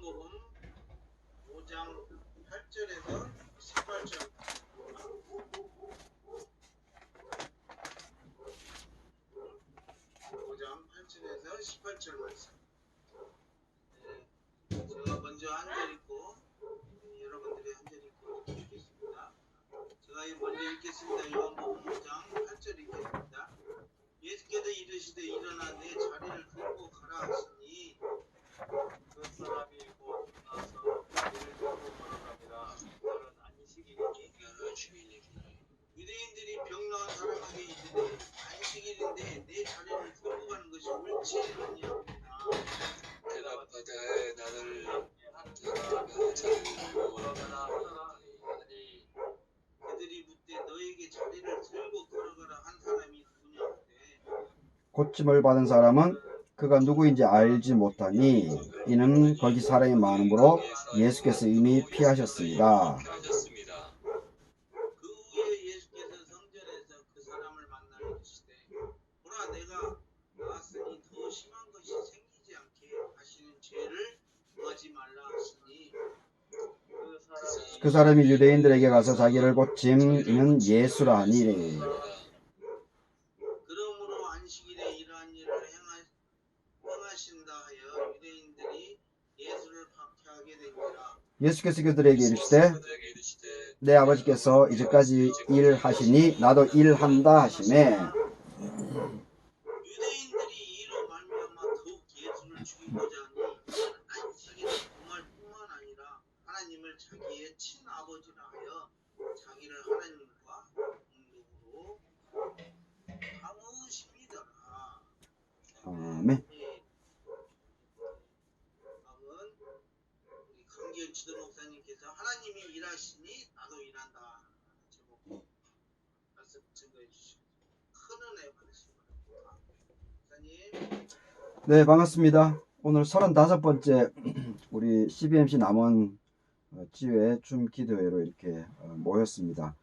요한복음 5장 8절에서 18절. 5장 8절에서 18절 말씀. 제가 먼저 한 절 읽고 여러분들이 한 절 읽고 읽겠습니다. 제가 먼저 읽겠습니다. 요한복음 5장 8절 읽겠습니다. 예수께서 이르시되 일어나 내 자리를 들고 가라 하시니 그 사람이 곧 나서 자리를 들고 걸어가니라. 그날은 안식일이니 유대인들이 병나은 사람에게 이르되 안식일인데 내 자리를 들고 가는 것이 옳지 아니하니라. 대답하되 나를 자리를 들고 걸어가라 하니 그들이 묻되 너에게 자리를 들고 걸어가라 한 사람이 누구냐 하되 고침을 받은 사람은 그가 누구인지 알지 못하니 이는 거기 사람이 많으므로 예수께서 이미 피하셨습니다. 그 후에 예수께서 성전에서 그 사람을 만나 이르시되 보라 내가 나았으니 더 심한 것이 생기지 않게 하시는 죄를 범하지 말라 하시니 그 사람이 유대인들에게 가서 자기를 고침 이는 예수라 하니 그러므로 안식일에 이러한 일을 행하신다 하여 유대인들이 예수를 박해하게 되니라. 예수께서 그들에게 이르시되 내 아버지께서 이제까지 일하시니 나도 일한다 하시매 유대인들이 이로 말미암아 더욱 예수를 죽이고자 하니 안식일을 범할 뿐만 아니라 하나님을 자기의 친아버지라 하여 자기를 하나님과 동등으로 삼으심이더라. 아멘. 다음은 우리 강기현 지도 목사님께서 하나님이 일하시니 나도 일한다 제목 말씀 증거해 주시고 큰 은혜 받으시기 바랍니다. 목사님. 네, 반갑습니다. 오늘 35번째 우리 CBMC 남원 지회 줌 기도회로 이렇게 모였습니다.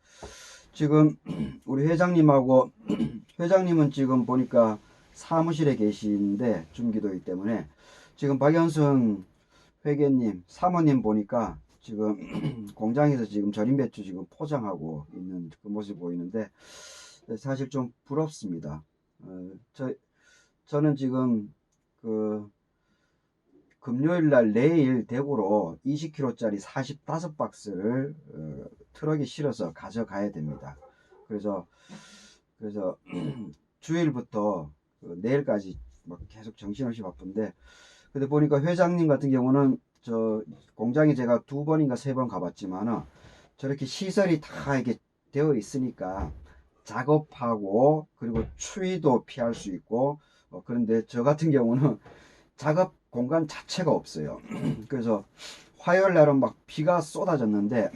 지금 우리 회장님하고 회장님은 지금 보니까 사무실에 계시는데 줌 기도회 때문에 지금 박연순 회계님 사모님 보니까 지금 공장에서 지금 절임 배추 지금 포장하고 있는 그 모습이 보이는데 사실 좀 부럽습니다. 저는 지금 그 금요일 날 내일 대구로 20kg짜리 45박스를 트럭에 실어서 가져가야 됩니다. 그래서 주일부터 내일까지 막 계속 정신없이 바쁜데 근데 보니까 회장님 같은 경우는 저 공장에 제가 2번인가 3번 가봤지만은 저렇게 시설이 다 이게 되어 있으니까 작업하고 그리고 추위도 피할 수 있고 그런데 저 같은 경우는 작업 공간 자체가 없어요. 그래서 화요일 날은 막 비가 쏟아졌는데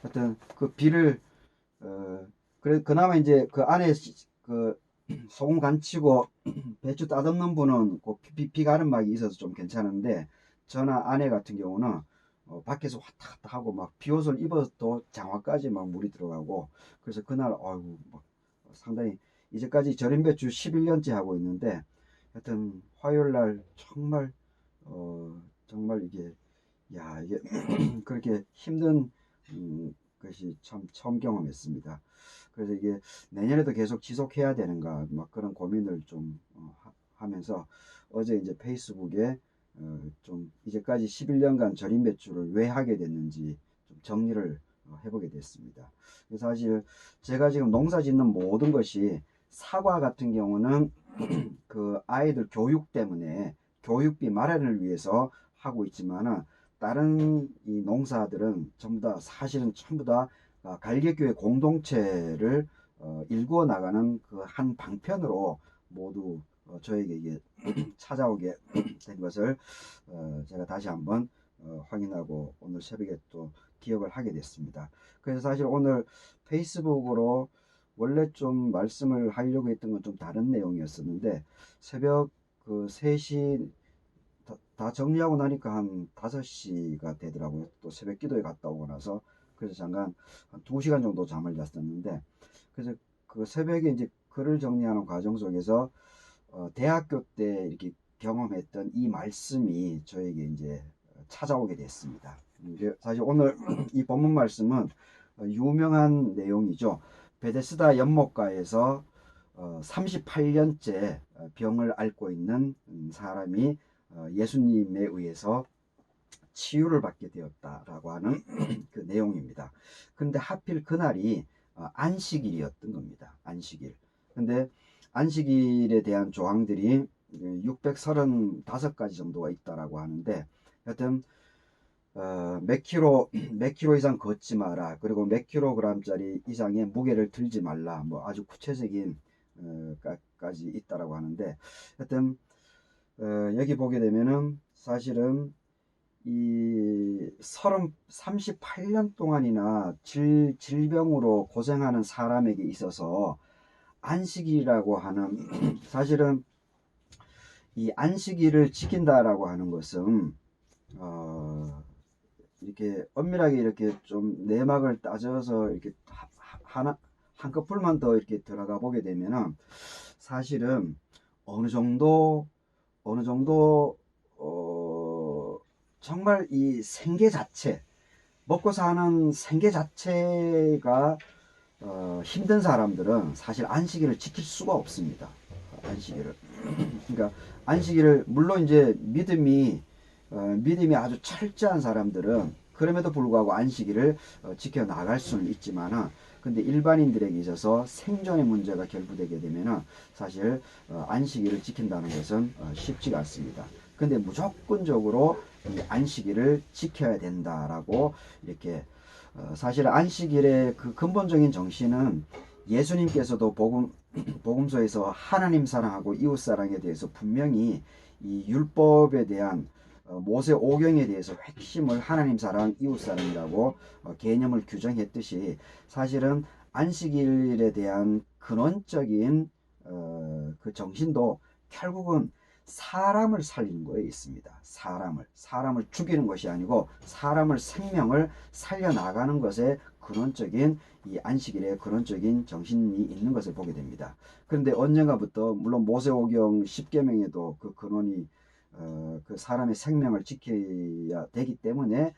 하여튼 그 비를 그래 그나마 이제 그 안에 그 소금 간치고 배추 따듬는 분은 그 비 가는 막이 있어서 좀 괜찮은데 저나 아내 같은 경우는 밖에서 왔다 갔다 하고 막 비옷을 입어도 장화까지 막 물이 들어가고 그래서 그날 아이고 막 상당히 이제까지 절임 배추 11년째 하고 있는데 하여튼 화요일 날 정말 정말 이게 이게 그렇게 힘든 것이 참 처음 경험했습니다. 그래서 이게 내년에도 계속 지속해야 되는가 막 그런 고민을 좀 하면서 어제 이제 페이스북에 좀 이제까지 11년간 절임 배추를 왜 하게 됐는지 좀 정리를 해보게 됐습니다. 사실 제가 지금 농사 짓는 모든 것이 사과 같은 경우는 그 아이들 교육 때문에 교육비 마련을 위해서 하고 있지만은 다른 이 농사들은 전부 다 사실은 전부 다 갈개교회 공동체를 일구어 나가는 그 한 방편으로 모두 저에게 이게 찾아오게 된 것을 제가 다시 한번 확인하고 오늘 새벽에 또 기억을 하게 됐습니다. 그래서 사실 오늘 페이스북으로 원래 좀 말씀을 하려고 했던 건 좀 다른 내용이었었는데 새벽 그 3시 다 정리하고 나니까 한 5시가 되더라고요. 또 새벽 기도에 갔다 오고 나서 그래서 잠깐 한 2시간 정도 잠을 잤었는데 그래서 그 새벽에 이제 글을 정리하는 과정 속에서 대학교 때 이렇게 경험했던 이 말씀이 저에게 이제 찾아오게 됐습니다. 사실 오늘 이 본문 말씀은 유명한 내용이죠. 베데스다 연못가에서 38년째 병을 앓고 있는 사람이 예수님에 의해서 치유를 받게 되었다라고 하는 그 내용입니다. 그런데 하필 그날이 안식일이었던 겁니다. 안식일. 근데 안식일에 대한 조항들이 635가지 정도가 있다라고 하는데, 여튼 몇 킬로 이상 걷지 마라, 그리고 몇 킬로그램짜리 이상의 무게를 들지 말라, 뭐 아주 구체적인 까지 있다라고 하는데, 하여튼 여기 보게 되면은 사실은 이 38년 동안이나 질병으로 고생하는 사람에게 있어서 안식일이라고 하는 사실은 이 안식일을 지킨다라고 하는 것은 이렇게 엄밀하게 이렇게 좀 내막을 따져서 이렇게 한꺼풀만 더 이렇게 들어가 보게 되면은 사실은 어느 정도 정말 이 생계 자체, 먹고 사는 생계 자체가 힘든 사람들은 사실 안식일을 지킬 수가 없습니다. 안식일을. 그러니까 안식일을, 물론 이제 믿음이 아주 철저한 사람들은 그럼에도 불구하고 안식일을 지켜 나갈 수는 있지만은, 근데 일반인들에게 있어서 생존의 문제가 결부되게 되면은 사실 안식일을 지킨다는 것은 쉽지가 않습니다. 근데 무조건적으로 이 안식일을 지켜야 된다라고 이렇게 사실 안식일의 그 근본적인 정신은 예수님께서도 복음서에서 하나님 사랑하고 이웃 사랑에 대해서 분명히 이 율법에 대한 모세 오경에 대해서 핵심을 하나님 사랑, 이웃 사랑이라고 개념을 규정했듯이, 사실은 안식일에 대한 근원적인 그 정신도 결국은 사람을 살리는 거에 있습니다. 사람을 죽이는 것이 아니고 사람을, 생명을 살려나가는 것에 근원적인 이 안식일의 근원적인 정신이 있는 것을 보게 됩니다. 그런데 언젠가부터, 물론 모세오경 10계명에도 그 근원이 그 사람의 생명을 지켜야 되기 때문에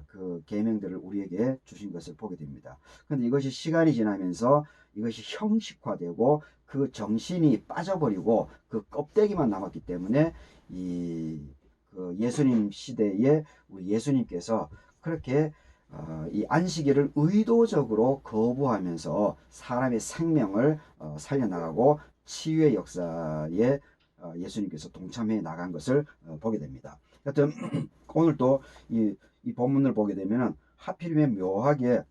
그 계명들을 우리에게 주신 것을 보게 됩니다. 그런데 이것이 시간이 지나면서 이것이 형식화되고 그 정신이 빠져버리고 그 껍데기만 남았기 때문에 그 예수님 시대에 우리 예수님께서 그렇게 이 안식일을 의도적으로 거부하면서 사람의 생명을 살려나가고 치유의 역사에 예수님께서 동참해 나간 것을 보게 됩니다. 하여튼 오늘 또 이 본문을 보게 되면 하필이면 묘하게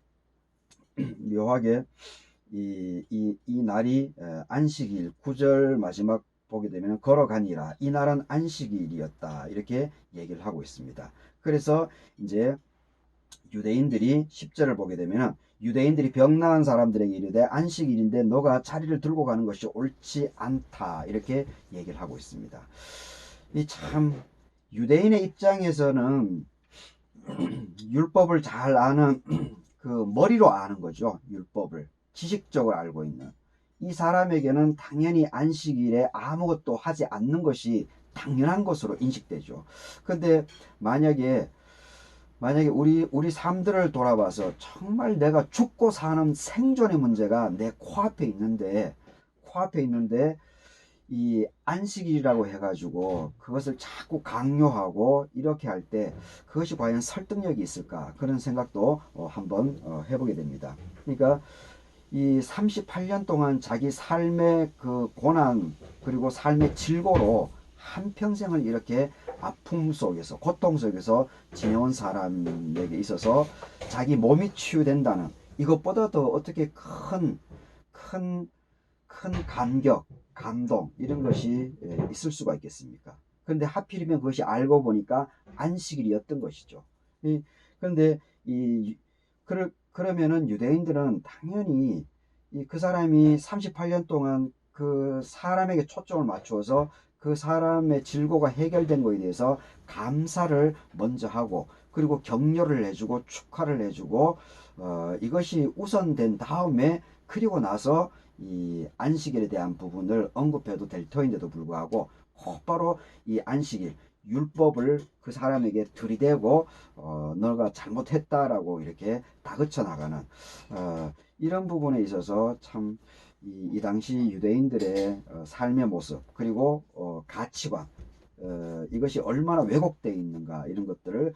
이 날이 안식일, 9절 마지막 보게 되면 걸어가니라, 이 날은 안식일이었다, 이렇게 얘기를 하고 있습니다. 그래서 이제 유대인들이 10절을 보게 되면 유대인들이 병 나은 사람들에게 이르되 안식일인데 너가 자리를 들고 가는 것이 옳지 않다, 이렇게 얘기를 하고 있습니다. 이 참 유대인의 입장에서는 율법을 잘 아는 그 머리로 아는 거죠. 율법을 지식적으로 알고 있는 이 사람에게는 당연히 안식일에 아무것도 하지 않는 것이 당연한 것으로 인식되죠. 근데 만약에 우리 삶들을 돌아봐서 정말 내가 죽고 사는 생존의 문제가 내 코앞에 있는데 이 안식일이라고 해가지고 그것을 자꾸 강요하고 이렇게 할 때 그것이 과연 설득력이 있을까, 그런 생각도 한번 해보게 됩니다. 그러니까 이 38년 동안 자기 삶의 그 고난 그리고 삶의 질고로 한평생을 이렇게 아픔 속에서, 고통 속에서 지내온 사람에게 있어서 자기 몸이 치유된다는 이것보다 더 어떻게 큰 감격, 감동, 이런 것이 있을 수가 있겠습니까? 그런데 하필이면 그것이 알고 보니까 안식일이었던 것이죠. 그런데 그러면은 유대인들은 당연히 그 사람이 38년 동안 그 사람에게 초점을 맞추어서 그 사람의 질고가 해결된 것에 대해서 감사를 먼저 하고, 그리고 격려를 해주고 축하를 해주고 이것이 우선된 다음에, 그리고 나서 이 안식일에 대한 부분을 언급해도 될 터인데도 불구하고 곧바로 이 안식일, 율법을 그 사람에게 들이대고 너가 잘못했다라고 이렇게 다그쳐 나가는 이런 부분에 있어서 참 이 당시 유대인들의 삶의 모습 그리고 가치관 이것이 얼마나 왜곡되어 있는가 이런 것들을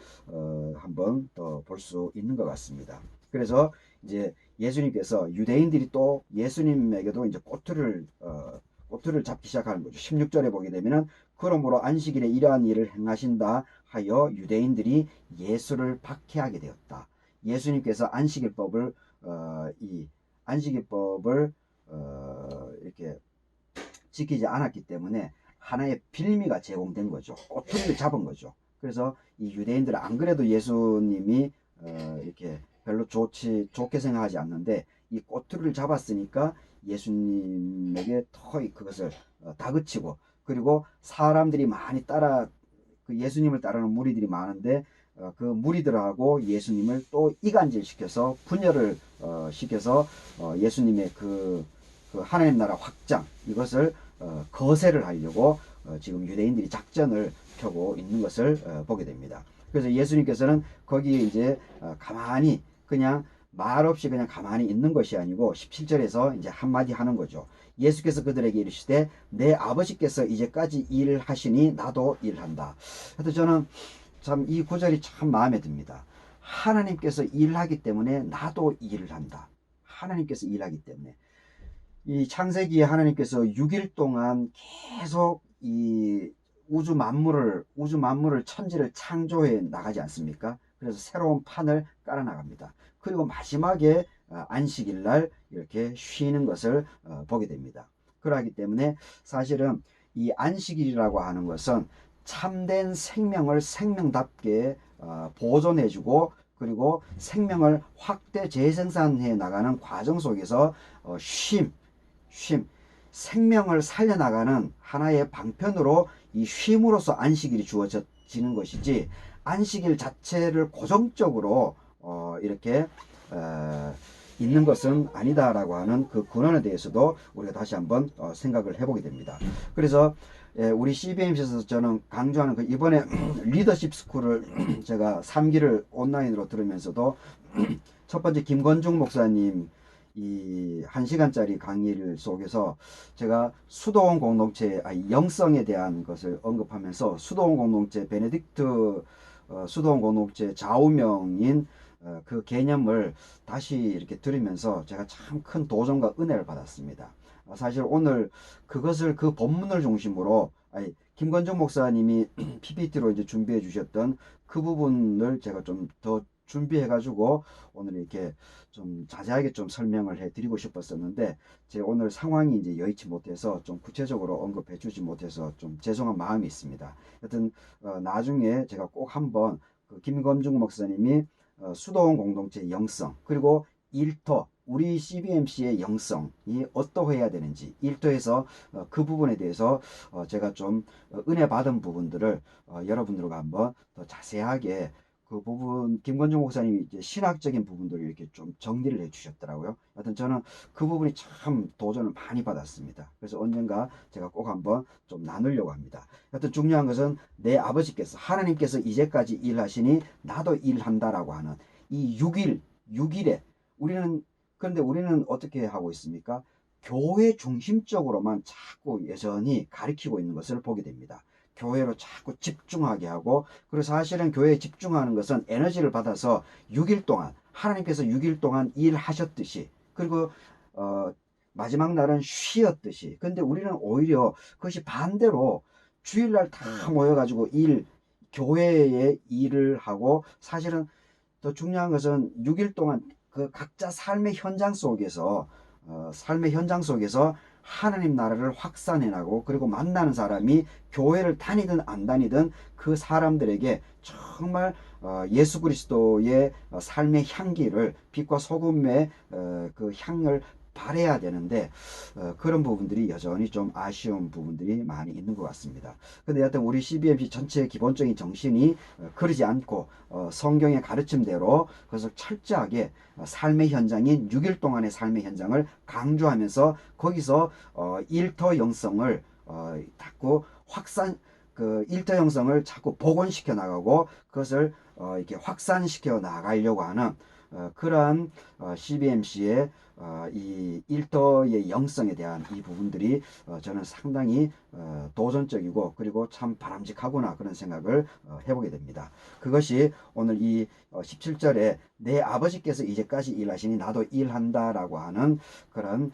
한번 더 볼 수 있는 것 같습니다. 그래서 이제 예수님께서 유대인들이 또 예수님에게도 이제 꼬투리를 잡기 시작하는 거죠. 16절에 보게 되면은 그러므로 안식일에 이러한 일을 행하신다 하여 유대인들이 예수를 박해하게 되었다. 예수님께서 안식일법을 이 안식일법을 이렇게 지키지 않았기 때문에 하나의 빌미가 제공된 거죠. 꼬투리를 잡은 거죠. 그래서 이 유대인들은 안 그래도 예수님이 이렇게 별로 좋게 생각하지 않는데 이 꼬투리를 잡았으니까 예수님에게 더 그것을 다그치고 그리고 사람들이 많이 그 예수님을 따르는 무리들이 많은데 그 무리들하고 예수님을 또 이간질시켜서 분열을 시켜서 예수님의 그 하나님 나라 확장 이것을 거세를 하려고 지금 유대인들이 작전을 펴고 있는 것을 보게 됩니다. 그래서 예수님께서는 거기에 이제 가만히 그냥 말없이 그냥 가만히 있는 것이 아니고 17절에서 이제 한마디 하는 거죠. 예수께서 그들에게 이르시되 내 아버지께서 이제까지 일하시니 나도 일한다. 하여튼 저는 참 이 구절이 참 마음에 듭니다. 하나님께서 일하기 때문에 나도 일을 한다. 하나님께서 일하기 때문에 이 창세기에 하나님께서 6일 동안 계속 이 우주 만물을 천지를 창조해 나가지 않습니까? 그래서 새로운 판을 깔아 나갑니다. 그리고 마지막에 안식일 날 이렇게 쉬는 것을 보게 됩니다. 그러기 때문에 사실은 이 안식일이라고 하는 것은 참된 생명을 생명답게 보존해주고 그리고 생명을 확대 재생산해 나가는 과정 속에서 생명을 살려나가는 하나의 방편으로 이 쉼으로서 안식일이 주어지는 것이지 안식일 자체를 고정적으로 이렇게 있는 것은 아니다라고 하는 그 근원에 대해서도 우리가 다시 한번 생각을 해보게 됩니다. 그래서 우리 CBMC에서 저는 강조하는 그 이번에 리더십 스쿨을 제가 3기를 온라인으로 들으면서도 첫 번째 김건중 목사님 이 1시간짜리 강의를 속에서 제가 수도원 공동체 영성에 대한 것을 언급하면서 수도원 공동체 베네딕트 수도원 공동체 좌우명인 그 개념을 다시 이렇게 들으면서 제가 참 큰 도전과 은혜를 받았습니다. 사실 오늘 그것을 그 본문을 중심으로 김건중 목사님이 PPT로 이제 준비해 주셨던 그 부분을 제가 좀 더 준비해 가지고 오늘 이렇게 좀 자세하게 좀 설명을 해 드리고 싶었었는데 제 오늘 상황이 이제 여의치 못해서 좀 구체적으로 언급해 주지 못해서 좀 죄송한 마음이 있습니다. 하여튼 나중에 제가 꼭 한번 그 김건중 목사님이 수도원 공동체 영성 그리고 일터 우리 CBMC의 영성이 어떠해야 되는지 일터에서 그 부분에 대해서 제가 좀 은혜 받은 부분들을 여러분들과 한번 더 자세하게 그 부분 김건중 목사님이 이제 신학적인 부분들을 이렇게 좀 정리를 해 주셨더라고요. 하여튼 저는 그 부분이 참 도전을 많이 받았습니다. 그래서 언젠가 제가 꼭 한번 좀 나누려고 합니다. 하여튼 중요한 것은 내 아버지께서 하나님께서 이제까지 일하시니 나도 일한다라고 하는 이 6일에 그런데 우리는 어떻게 하고 있습니까? 교회 중심적으로만 자꾸 여전히 가리키고 있는 것을 보게 됩니다. 교회로 자꾸 집중하게 하고 그리고 사실은 교회에 집중하는 것은 에너지를 받아서 6일 동안 하나님께서 6일 동안 일하셨듯이 그리고 마지막 날은 쉬었듯이 근데 우리는 오히려 그것이 반대로 주일날 다 모여가지고 교회에 일을 하고 사실은 더 중요한 것은 6일 동안 그 각자 삶의 현장 속에서 하나님 나라를 확산해 나가고 그리고 만나는 사람이 교회를 다니든 안 다니든 그 사람들에게 정말 예수 그리스도의 삶의 향기를 빛과 소금의 그 향을 발해야 되는데 그런 부분들이 여전히 좀 아쉬운 부분들이 많이 있는 것 같습니다. 근데 여하튼 우리 CBMC 전체의 기본적인 정신이 그러지 않고 성경의 가르침대로 그것을 철저하게 삶의 현장인 6일 동안의 삶의 현장을 강조하면서 거기서 일터 영성을 자꾸 그 일터 형성을 자꾸 복원시켜 나가고 그것을 이렇게 확산시켜 나가려고 하는 그러한 CBMC의 이 일터의 영성에 대한 이 부분들이 저는 상당히 도전적이고 그리고 참 바람직하구나 그런 생각을 해보게 됩니다. 그것이 오늘 이 17절에 내 아버지께서 이제까지 일하시니 나도 일한다라고 하는 그런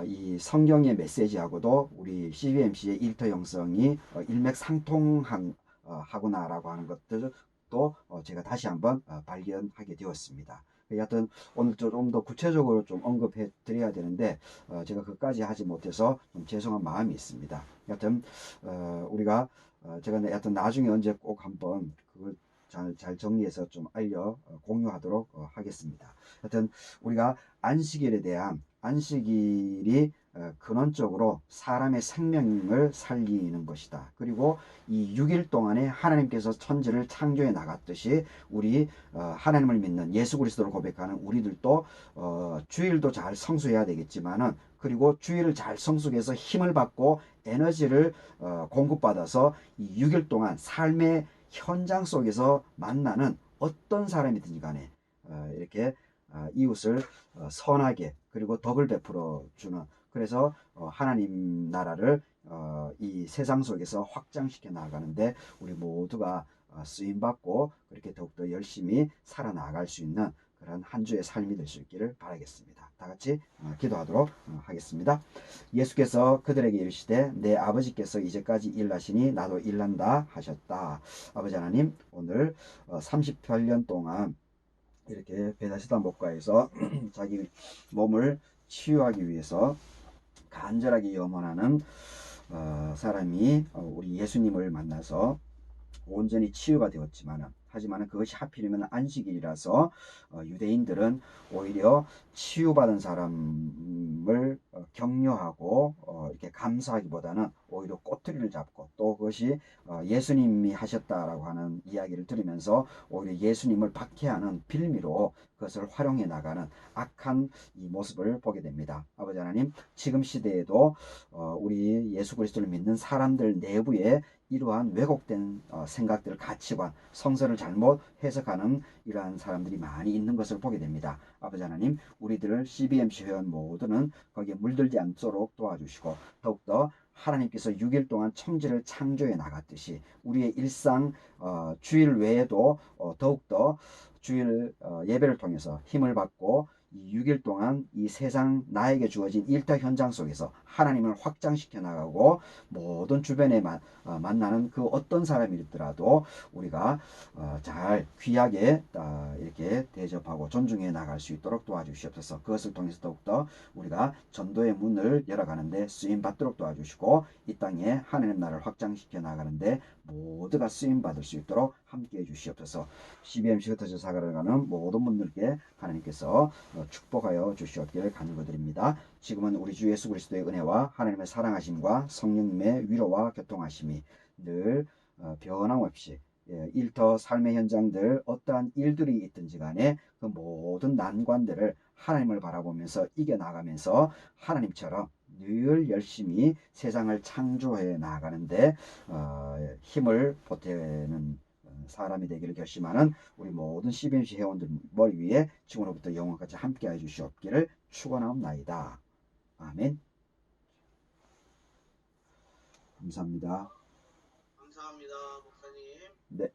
이 성경의 메시지하고도 우리 CBMC의 일터 형성이 일맥상통하구나라고 하는 것들도 제가 다시 한번 발견하게 되었습니다. 여하튼 오늘 좀 더 구체적으로 좀 언급해 드려야 되는데 제가 그까지 하지 못해서 좀 죄송한 마음이 있습니다. 여하튼 우리가 제가 여하튼 나중에 언제 꼭 한번 그걸 잘 정리해서 좀 공유하도록 하겠습니다. 여하튼 우리가 안식일에 대한 안식일이 근원적으로 사람의 생명을 살리는 것이다. 그리고 이 6일 동안에 하나님께서 천지를 창조해 나갔듯이 우리 하나님을 믿는 예수 그리스도를 고백하는 우리들도 주일도 잘 성수해야 되겠지만은 그리고 주일을 잘 성수해서 힘을 받고 에너지를 공급받아서 이 6일 동안 삶의 현장 속에서 만나는 어떤 사람이든지 간에 이렇게 이웃을 선하게 그리고 덕을 베풀어 주는 그래서 하나님 나라를 이 세상 속에서 확장시켜 나가는데 우리 모두가 쓰임 받고 그렇게 더욱더 열심히 살아나갈 수 있는 그런 한 주의 삶이 될 수 있기를 바라겠습니다. 다 같이 기도하도록 하겠습니다. 예수께서 그들에게 이르시되 내 아버지께서 이제까지 일하시니 나도 일한다 하셨다. 아버지 하나님 오늘 38년 동안 이렇게 베다시다 목가에서 자기 몸을 치유하기 위해서 간절하게 염원하는 사람이 우리 예수님을 만나서 온전히 치유가 되었지만은 하지만 그것이 하필이면 안식일이라서 유대인들은 오히려 치유받은 사람을 격려하고 이렇게 감사하기보다는 오히려 꼬투리를 잡고 또 그것이 예수님이 하셨다라고 하는 이야기를 들으면서 오히려 예수님을 박해하는 빌미로 그것을 활용해 나가는 악한 이 모습을 보게 됩니다. 아버지 하나님 지금 시대에도 우리 예수 그리스도를 믿는 사람들 내부에 이러한 왜곡된 생각들, 가치관, 성서를 잘못 해석하는 이러한 사람들이 많이 있는 것을 보게 됩니다. 아버지 하나님, 우리들을 CBMC 회원 모두는 거기에 물들지 않도록 도와주시고 더욱더 하나님께서 6일 동안 천지를 창조해 나갔듯이 우리의 일상 주일 외에도 더욱더 주일 예배를 통해서 힘을 받고 이 6일 동안 이 세상 나에게 주어진 일터 현장 속에서 하나님을 확장시켜 나가고 모든 주변에 만나는 그 어떤 사람이더라도 우리가 잘 귀하게 이렇게 대접하고 존중해 나갈 수 있도록 도와주시옵소서. 그것을 통해서 더욱더 우리가 전도의 문을 열어가는데 쓰임받도록 도와주시고 이 땅에 하나님 나라를 확장시켜 나가는데 모두가 쓰임받을 수 있도록 함께해 주시옵소서. CBMC 흩어져 살아가는 모든 분들께 하나님께서 축복하여 주시옵기를 간구드립니다. 지금은 우리 주 예수 그리스도의 은혜와 하나님의 사랑하심과 성령님의 위로와 교통하심이 늘 변함없이 일터 삶의 현장들 어떠한 일들이 있든지 간에 그 모든 난관들을 하나님을 바라보면서 이겨나가면서 하나님처럼 늘 열심히 세상을 창조해 나가는데 힘을 보태는 사람이 되기를 결심하는 우리 모든 CBMC 회원들 머리 위에 지금으로부터 영원까지 함께해 주시옵기를 축원하옵나이다. 아멘. 감사합니다. 감사합니다, 목사님. 네.